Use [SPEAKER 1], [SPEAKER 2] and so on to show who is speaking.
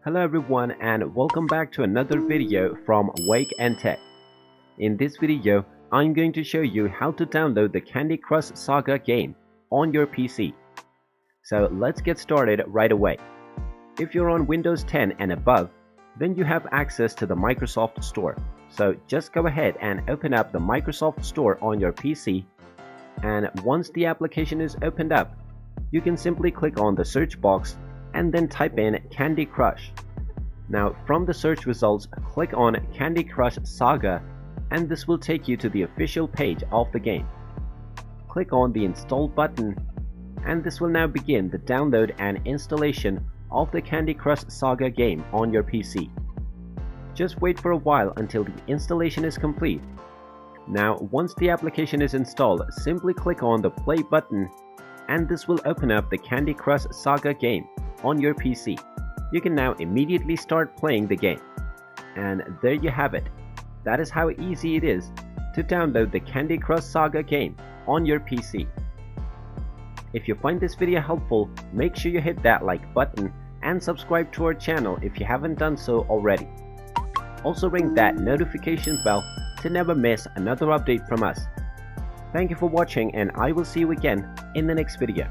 [SPEAKER 1] Hello everyone and welcome back to another video from Wake&Tech. In this video, I'm going to show you how to download the Candy Crush Saga game on your PC. So let's get started right away. If you're on Windows 10 and above, then you have access to the Microsoft Store. So just go ahead and open up the Microsoft Store on your PC, and once the application is opened up, you can simply click on the search box and then type in Candy Crush. Now from the search results, click on Candy Crush Saga and this will take you to the official page of the game. Click on the install button and this will now begin the download and installation of the Candy Crush Saga game on your PC. Just wait for a while until the installation is complete. Now once the application is installed, simply click on the play button and this will open up the Candy Crush Saga game on your PC. You can now immediately start playing the game. And there you have it. That is how easy it is to download the Candy Crush Saga game on your PC. If you find this video helpful, make sure you hit that like button and subscribe to our channel if you haven't done so already. Also ring that notification bell to never miss another update from us. Thank you for watching and I will see you again in the next video.